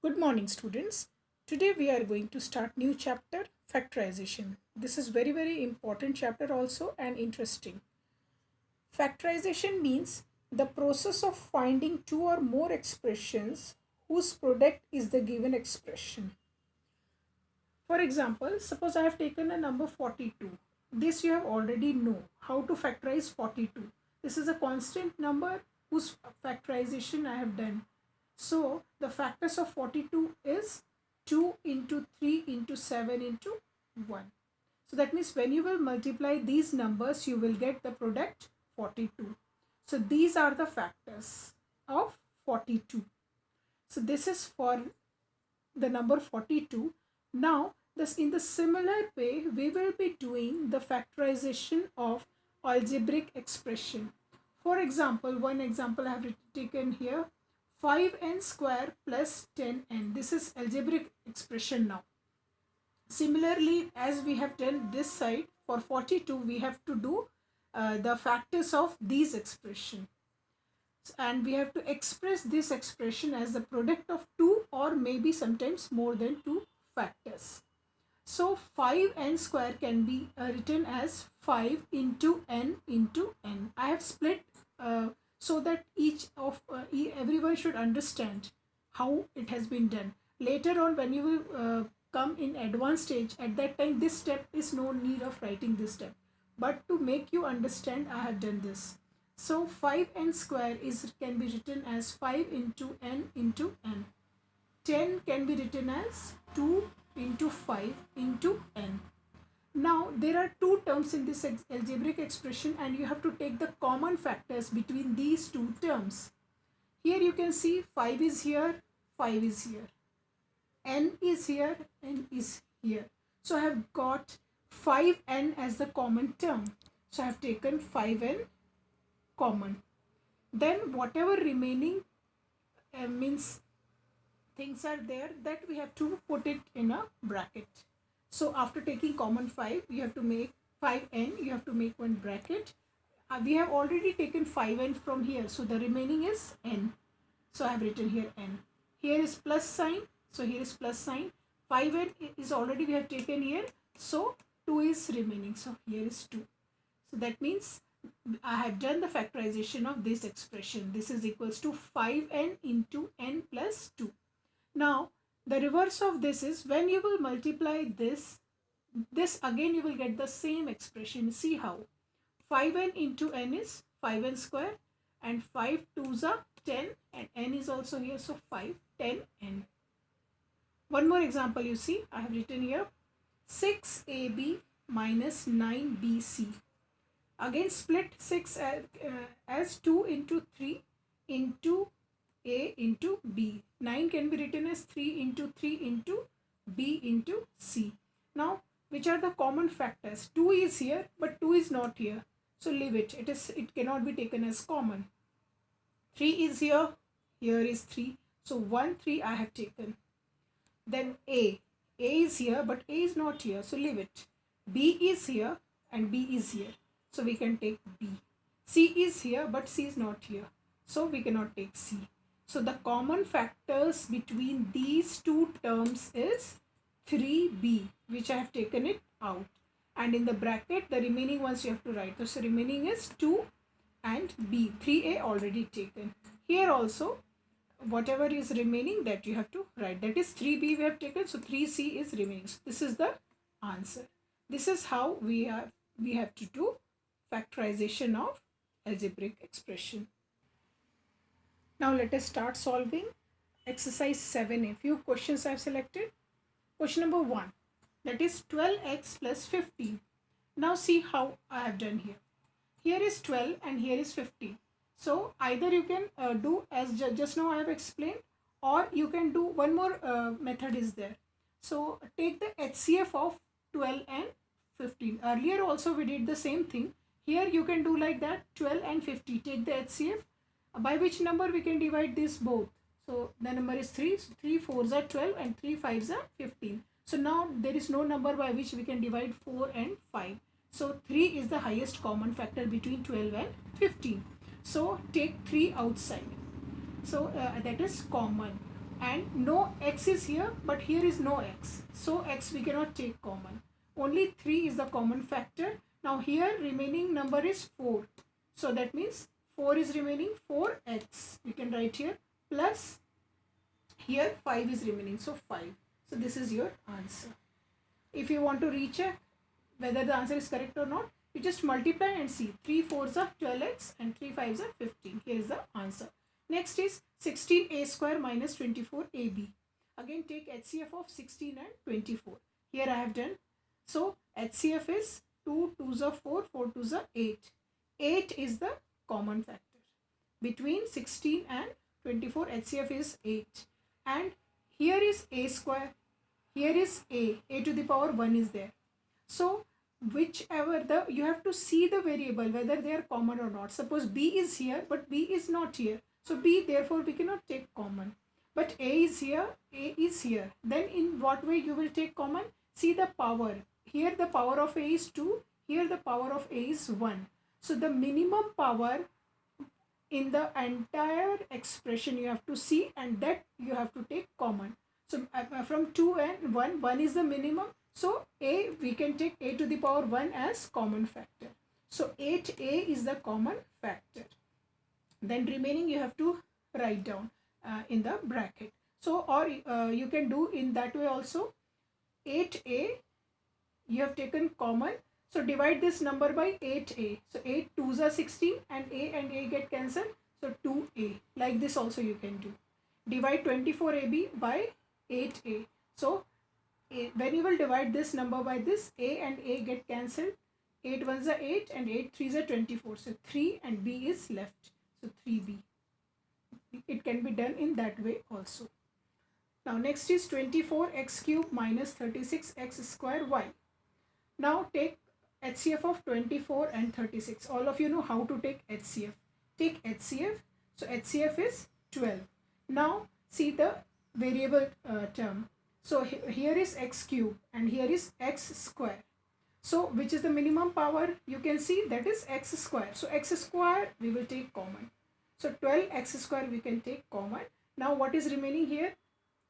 Good morning, students. Today we are going to start new chapter, factorization. This is very important chapter also and interesting. Factorization means the process of finding two or more expressions whose product is the given expression. For example, suppose I have taken a number 42. This you have already know how to factorize 42. This is a constant number whose factorization I have done. So the factors of 42 is 2 into 3 into 7 into 1. So that means when you will multiply these numbers, you will get the product 42. So these are the factors of 42. So this is for the number 42. Now this in the similar way, we will be doing the factorization of algebraic expression. For example, one example I have taken here, 5n square plus 10n. This is algebraic expression now. Similarly, as we have done this side, for 42 we have to do the factors of these expression, and we have to express this expression as the product of two or maybe sometimes more than two factors. So 5n square can be written as 5 into n into n. I have split so that everyone should understand how it has been done. Later on, when you will come in advanced stage, at that time this step is no need of writing this step, but to make you understand, I have done this. So 5n square can be written as 5 into n into n. 10 can be written as 2 into 5 into n. Now there are two terms in this algebraic expression, and you have to take the common factors between these two terms. Here you can see 5 is here, 5 is here, n is here, n is here. So I have got 5n as the common term. So I have taken 5n common. Then whatever remaining means things are there, that we have to put it in a bracket. So after taking common 5, you have to make 5n, you have to make one bracket. We have already taken 5n from here, so the remaining is n. So I have written here n. Here is plus sign, so here is plus sign. 5n is already we have taken here, so 2 is remaining, so here is 2. So that means I have done the factorization of this expression. This is equals to 5n into n plus 2. Now the reverse of this is when you will multiply this again you will get the same expression. See how 5n into n is 5n square, and 5 2s are 10, and n is also here, so 5 10n. One more example, you see I have written here 6ab minus 9bc. Again split 6 as 2 into 3 into a into b. 9 can be written as 3 into 3 into b into c. Now which are the common factors? 2 is here, but 2 is not here, so leave it. It cannot be taken as common. 3 is here, here is 3, so 1 3 I have taken. Then a is here, but a is not here, so leave it. b is here and b is here, so we can take b. c is here, but c is not here, so we cannot take c. So the common factors between these two terms is 3b, which I have taken it out, and in the bracket the remaining ones you have to write. So remaining is 2 and b. 3a already taken. Here also whatever is remaining, that you have to write, that is 3b we have taken, so 3c is remaining. So this is the answer. This is how we have to do factorization of algebraic expression. Now let us start solving exercise 7. A few questions I have selected. Question number 1, that is 12x plus 15. Now see how I have done here. Here is 12 and here is 15. So either you can do as just now I have explained, or you can do one more method is there. So take the HCF of 12 and 15. Earlier also we did the same thing. Here you can do like that, 12 and 50. Take the HCF. By which number we can divide this both? So the number is 3. So 3 4s are 12 and 3 5s are 15. So now there is no number by which we can divide 4 and 5. So 3 is the highest common factor between 12 and 15. So take 3 outside. So that is common. and no x is here, but here is no x, so x we cannot take common. Only 3 is the common factor. Now here remaining number is 4, so that means 4 is remaining, 4x we can write here, plus here 5 is remaining, so 5. So this is your answer. If you want to recheck whether the answer is correct or not, you just multiply and see. 3 4s are 12x and 3 5s are 15. Here is the answer. Next is 16a square minus 24ab. Again take HCF of 16 and 24. Here I have done. So HCF is 2 2s are 4, 4 2s are 8. 8 is the common factor. Between 16 and 24, HCF is 8. And here is a square. Here is a to the power 1 is there. So whichever you have to see the variable whether they are common or not. Suppose b is here but b is not here, so b therefore we cannot take common. But a is here, a is here, then in what way you will take common? See the power. Here the power of a is 2, here the power of a is 1. So the minimum power in the entire expression you have to see, and that you have to take common. So from 2 and 1, 1 is the minimum. So a, we can take a to the power 1 as common factor. So 8a is the common factor. Then remaining you have to write down in the bracket. So or you can do in that way also. 8a you have taken common. So divide this number by 8a. So 8 2s are 16 and a get cancelled. So 2a. Like this also you can do. Divide 24ab by 8a. So when you will divide this number by this, a and a get cancelled. 8 1s are 8 and 8 3s are 24. So 3 and b is left. So 3b. It can be done in that way also. Now next is 24x cube minus 36x square y. Now take HCF of 24 and 36. All of you know how to take HCF. Take HCF. So HCF is 12. Now see the variable term. So here is x cube and here is x square. So which is the minimum power? You can see that is x square. So x square we will take common. So 12x square we can take common. Now what is remaining here?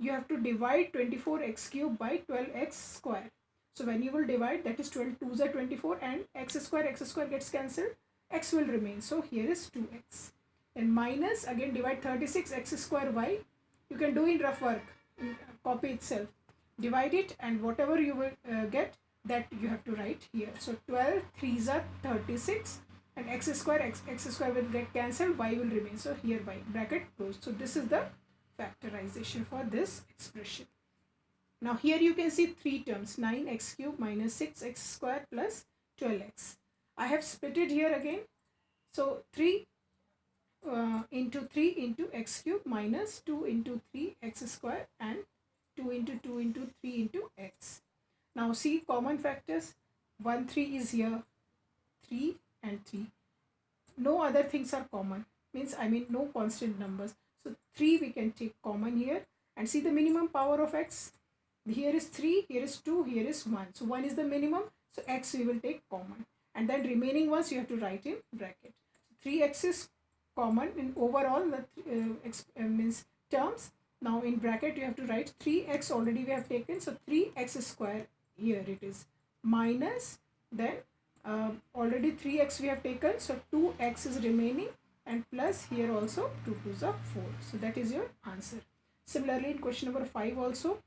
You have to divide 24x cube by 12x square. So when you will divide, that is 12 2s are 24 and x square gets cancelled. X will remain. So here is 2x. And minus, again divide 36x square y. You can do in rough work. Copy itself, divide it, and whatever you will get, that you have to write here. So 12 3s are 36 and x square will get cancelled, y will remain. So here y, bracket closed. So this is the factorization for this expression. Now here you can see 3 terms, 9x cube minus 6x square plus 12x. I have split it here again. So 3 into 3 into x cube minus 2 into 3 x square and 2 into 2 into 3 into x. Now see common factors. 1 3 is here, 3 and 3. No other things are common, means no constant numbers. So 3 we can take common here, and see the minimum power of x. Here is 3, here is 2, here is 1. So 1 is the minimum, so x we will take common, and then remaining ones you have to write in bracket. 3x is common in overall the means terms. Now in bracket you have to write 3x already we have taken, so 3x square here it is, minus then already 3x we have taken, so 2x is remaining, and plus here also 2 2s are 4. So that is your answer. Similarly in question number 5 also,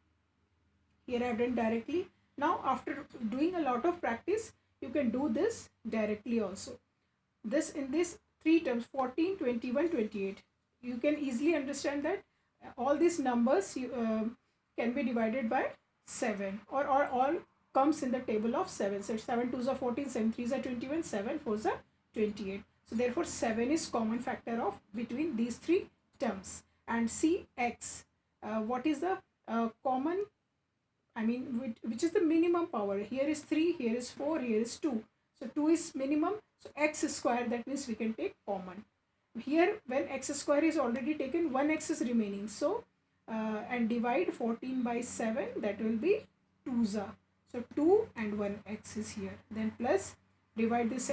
here I have done directly. Now after doing a lot of practice, you can do this directly also. This in this 3 terms, 14 21 28, you can easily understand that all these numbers can be divided by 7, or all comes in the table of 7. So 7 2s are 14, 7 3s are 21, 7 4s are 28. So therefore 7 is common factor of between these 3 terms. And see x, what is the common, which is the minimum power? Here is 3, here is 4, here is 2. So 2 is minimum, so x square, that means we can take common. Here when x square is already taken, 1x is remaining. So and divide 14 by 7, that will be 2s are. So 2 and 1x is here. Then plus divide this